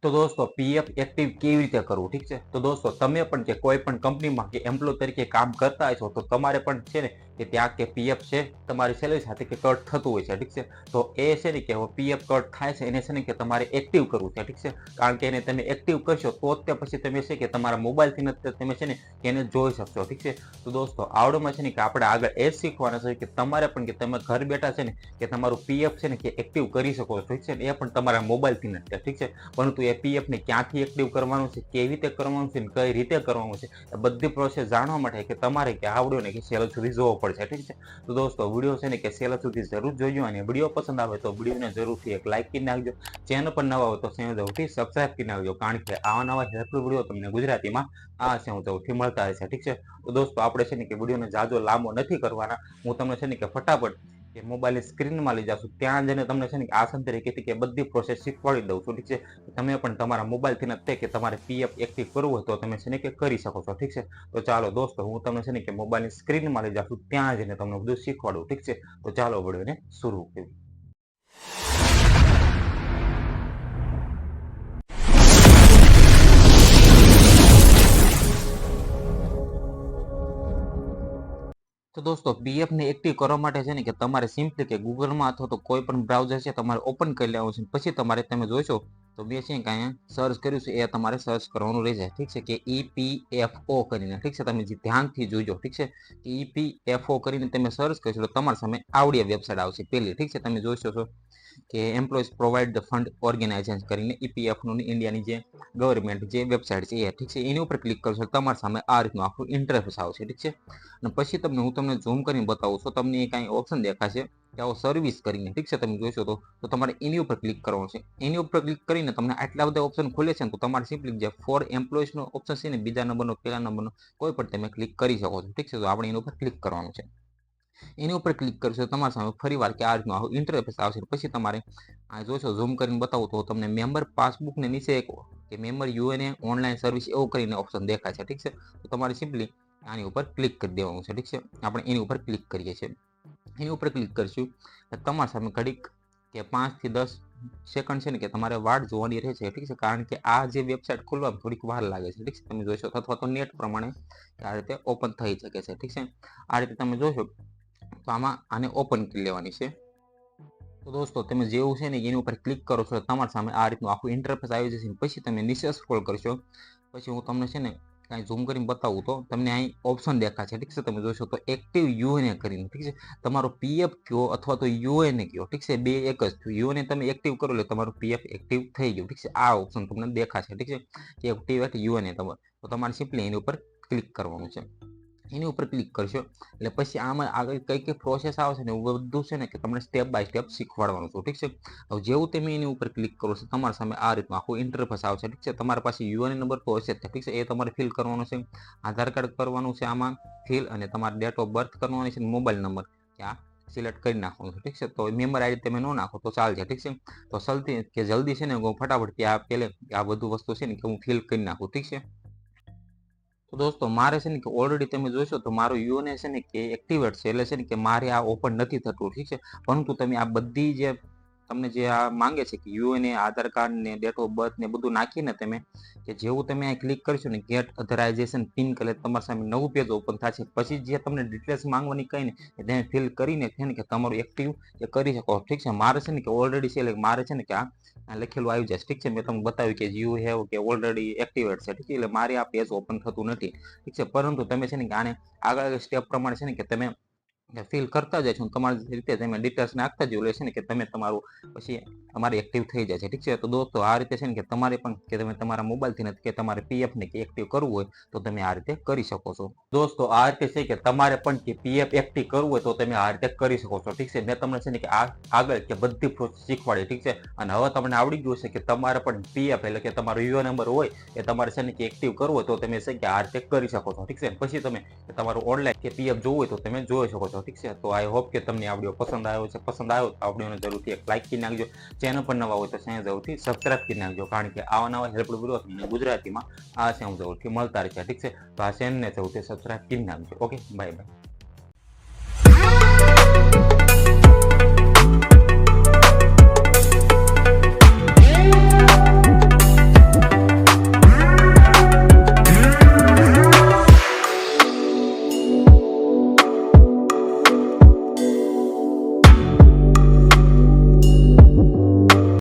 તો દોસ્તો PF active કેવી રીતે કરવું, ઠીક છે. તો દોસ્તો તમે પણ કે કોઈ પણ કંપનીમાં કે એમ્પ્લોય તરીકે કામ કરતા હશો તો તમારે પણ છે ને કે ત્યાં કે પીએફ છે તમારી સેલેરી સાથે કે કટ થતું હોય છે, ઠીક છે. તો એ છે ને કે પીએફ કટ થાય છે એને છે ને કે તમારે એક્ટિવ કરવું છે, ઠીક છે. કારણ કે એને તમે એક્ટિવ કરશો તો જ તે પછી તમે છે કે તમારા મોબાઈલથી નથી તમે છે ને કે એને જોઈ શકશો, ઠીક છે. તો દોસ્તો આવડમાં છે ને કે આપણે આગળ એ જ શીખવાના છે કે તમારે પણ કે તમે ઘર બેઠા છે ને કે તમારું પીએફ છે ને કે એક્ટિવ કરી શકો છો, ઠીક છે. એ પણ તમારા મોબાઈલથી નથી, ઠીક છે. પરંતુ એ પીએફ ને ક્યાંથી એક્ટિવ કરવાનું છે, કેવી રીતે કરવાનું છે, કઈ રીતે કરવાનું છે, એ બધી પ્રોસેસ જાણવા માટે કે તમારે કે આવડ્યો ને કે છેલ્લે સુધી જોવો પડશે, ઠીક છે. તો દોસ્તો વિડીયો છે ને કે છેલ્લે સુધી જરૂર જોઈજો અને વિડીયો પસંદ આવે તો વિડીયોને જરૂરથી એક લાઈક કરી નાખજો. ચેનલ પર નવા હોય તો ચેનલ જરૂરથી સબસ્ક્રાઇબ કરી નાખજો, કારણ કે આવા નવા હેલ્પફુલ વિડીયો તમને ગુજરાતીમાં આ છે હું જરૂરથી મળતા રહેશે, ઠીક છે. તો દોસ્તો આપણે છે ને કે વિડીયોને જાજો લાંબો નથી કરવાના. હું તમને છે ને કે ફટાફટ કે મોબાઈલની સ્ક્રીનમાં લઈ જાશું ત્યાં જઈને તમને છે ને કે આસાન તરીકેથી કે બધી પ્રોસેસ શીખવાડી દઉં છું, ઠીક છે. તમે પણ તમારા મોબાઈલથી નથી કે તમારે પીએફ એક્ટિવ કરવું હોય તો તમે છે ને કે કરી શકો છો, ઠીક છે. તો ચાલો દોસ્તો હું તમને છે ને કે મોબાઈલની સ્ક્રીનમાં લઈ જાશું ત્યાં જઈને તમને બધું શીખવાડું, ઠીક છે. તો ચાલો વિડીયોને શરૂ કરીએ. તો દોસ્તો પીએફ ને એક્ટિવ કરવા માટે છે ને કે તમારે સિમ્પલી કે ગૂગલમાં અથવા તો કોઈ પણ બ્રાઉઝર છે તમારે ઓપન કરી લેવાનું છે. પછી તમારે તમે જોઈશો તો મેં છે કે અહીંયા સર્ચ કર્યું છે એ તમારે સર્ચ કરવાનું રહેશે, ઠીક છે. કે ઈપીએફઓ કરીને, ઠીક છે. તમે જે ધ્યાનથી જોઈજો, ઠીક છે. કે ઈપીએફઓ કરીને તમે સર્ચ કરશો તો તમારી સામે આવડી વેબસાઇટ આવશે પહેલી, ઠીક છે. તમે જોઈ શકો કે employees provide the fund organisation કરીને ઈપીએફનું ઇન્ડિયાની જે ગવર્મેન્ટ જે વેબસાઇટ છે એ, ઠીક છે. એની ઉપર ક્લિક કરશો તમારી સામે આ રીતનું આખું ઇન્ટરફેસ આવશે, ઠીક છે. અને પછી હું તમને ઝૂમ કરીને બતાવું છું, તમને કાંઈ ઓપ્શન દેખાશે કે આવો સર્વિસ કરીને, ઠીક છે. તમે જોઈશો તો તમારે એની ઉપર ક્લિક કરવાનું છે. એની ઉપર ક્લિક કરીને તમને આટલા બધા ઓપ્શન ખુલે છે ને તો તમારે સિમ્પલી જે ફોર એમ્પ્લોઈઝનો ઓપ્શન છે ને બીજા નંબરનો પહેલા નંબરનો કોઈ પણ તમે ક્લિક કરી શકો છો, ઠીક છે. તો આપણે એની ઉપર ક્લિક કરવાનું છે. એની ઉપર ક્લિક કરશો તમારા સામે ફરી વાર કે આ રીતનું આખું ઇન્ટરફેસ આવશે. પછી તમારે આ જોશો ઝૂમ કરીને બતાવું તો તમને મેમ્બર પાસબુકને નીચે એક કે મેમ્બર યુએનએ ઓનલાઈન સર્વિસ એવું કરીને ઓપ્શન દેખાય છે, ઠીક છે. તો તમારે સિમ્પલી આની ઉપર ક્લિક કરી દેવાનું છે, ઠીક છે. આપણે એની ઉપર ક્લિક કરીએ છીએ. એની ઉપર ક્લિક કરશું તમારા સામે ઘડીક કે 5 થી 10 સેકન્ડ છે ને કે તમારે વાટ જોવાની રહેશે, ઠીક છે. કારણ કે આ જે વેબસાઇટ ખોલવામાં થોડીક વાર લાગે છે, ઠીક છે. તમે જોશો અથવા તો નેટ પ્રમાણે આ રીતે ઓપન થઈ શકે છે, ઠીક છે. આ રીતે તમે જોશો તો આમાં આને ઓપન કરી લેવાની છે. તો દોસ્તો તમે જેવું છે ને એની ઉપર ક્લિક કરો છો તમારા સામે આ રીતનું આખું ઇન્ટરફેસ આવી જશે. પછી તમે નીચે સ્ક્રોલ કરશો પછી હું તમને છે ને કાંઈ ઝૂમ કરીને બતાવું તો તમને અહીં ઓપ્શન દેખાશે, ઠીક છે. તમે જોશો તો એક્ટિવ યુએનએ કરીને, ઠીક છે. તમારો પીએફ કયો અથવા તો યુએનએ કયો, ઠીક છે. બે એક જ થયું. યુએનએ તમે એક્ટિવ કરો એટલે તમારું પીએફ એક્ટિવ થઈ ગયું, ઠીક છે. આ ઓપ્શન તમને દેખાશે, ઠીક છે. કે એક્ટિવેટ યુએનએ તમારે તો તમારે સિમ્પલી એની ઉપર ક્લિક કરવાનું છે. એની ઉપર ક્લિક કરશો એટલે પછી આમાં આગળ કઈ કઈ પ્રોસેસ આવશે ને એવું બધું છે ને કે તમને સ્ટેપ બાય સ્ટેપ શીખવાડવાનું છું, ઠીક છે. હવે જેવું તમે એની ઉપર ક્લિક કરો છો તમારા સામે આ રીતનું આખું ઇન્ટરફેસ આવશે, ઠીક છે. તમારી પાસે યુએનએ નંબર તો હશે જ, ઠીક છે. એ તમારે ફિલ કરવાનો છે. આધાર કાર્ડ કરવાનું છે આમાં ફિલ અને તમારે ડેટ ઓફ બર્થ કરવાની છે, મોબાઈલ નંબર ત્યાં સિલેક્ટ કરી નાખવાનું છે, ઠીક છે. તો મેમ્બર આઈડી તમે ન નાખો તો ચાલશે, ઠીક છે. તો જલ્દી છે ને હું ફટાફટ ત્યાં પહેલે આ બધું વસ્તુ છે ને કે હું ફિલ કરી નાખું, ઠીક છે. તો દોસ્તો મારે છે ને કે ઓલરેડી તમે જોશો તો મારું યુએનએ છે ને કે એક્ટિવેટ છે એટલે છે ને કે મારે આ ઓપન નથી થતું, ઠીક છે. પરંતુ તમે આ બધી જે તમને જે આ માંગે છે કે યુએનએ આધાર કાર્ડ ને ડેટ ઓફ બર્થ ને બધું નાખીને તમે કે જેવું તમે અહીં ક્લિક કરશો ને ગેટ અથરાઇઝેશન પિન એટલે તમારા સામે નવું પેજ ઓપન થશે. પછી જે તમને ડિટેલ્સ માંગવાની કઈ ને તમે ફિલ કરીને છે ને કે તમારું એક્ટિવ એ કરી શકો, ઠીક છે. મારે છે ને કે ઓલરેડી છે એટલે મારે છે ને કે આ લખેલું આવી જશે, ઠીક છે. મેં તમને બતાવ્યું કે યુ હેવ કે ઓલરેડી એક્ટિવેટ છે, ઠીક છે. એટલે મારે આ પેજ ઓપન થતું નથી, ઠીક છે. પરંતુ તમે છે ને કે આને આગળ સ્ટેપ પ્રમાણે છે ને કે તમે ફિલ કરતા જશો તમારી રીતે તમે ડિટેલ્સ નાખતા જ એટલે છે ને કે તમે તમારું પછી તમારે એક્ટિવ થઈ જાય છે, ઠીક છે. તો દોસ્તો આ રીતે છે ને કે તમારે પણ કે તમે તમારા મોબાઈલથી નથી કે તમારે પીએફ ને કે એક્ટિવ કરવું હોય તો તમે આ રીતે કરી શકો છો. દોસ્તો આ રીતે છે કે તમારે પણ કે પીએફ એક્ટિવ કરવું હોય તો તમે આ રીતે કરી શકો છો, ઠીક છે. મેં તમને છે ને કે આગળ કે બધી પ્રોસેસ શીખવાડી, ઠીક છે. અને હવે તમને આવડી ગયું છે કે તમારે પણ પીએફ એટલે કે તમારો યુએ નંબર હોય એ તમારે છે ને કે એક્ટિવ કરવું હોય તો તમે છે કે આ રીતે કરી શકો છો, ઠીક છે. પછી તમે તમારું ઓનલાઈન કે પીએફ જોવું હોય તો તમે જોઈ શકો છો, ઠીક છે. તો આઈ હોપ કે તમને આ વિડીયો પસંદ આવ્યો છે. પસંદ આવ્યો તો આ વિડીયોને જરૂરથી એક લાઈક કરી નાખજો. ચેનલ પર નવા હોય તો ચેનલ જરૂરથી સબસ્ક્રાઇબ કરી નાખજો, કારણ કે આવા નવા હેલ્પફુલ વિડીયો તમને ગુજરાતીમાં આ છે હું જરૂરથી મળતા રહેશે, ઠીક છે. તો આ ચેનલને જરૂરથી સબસ્ક્રાઇબ કરી નાખજો. Okay, bye bye.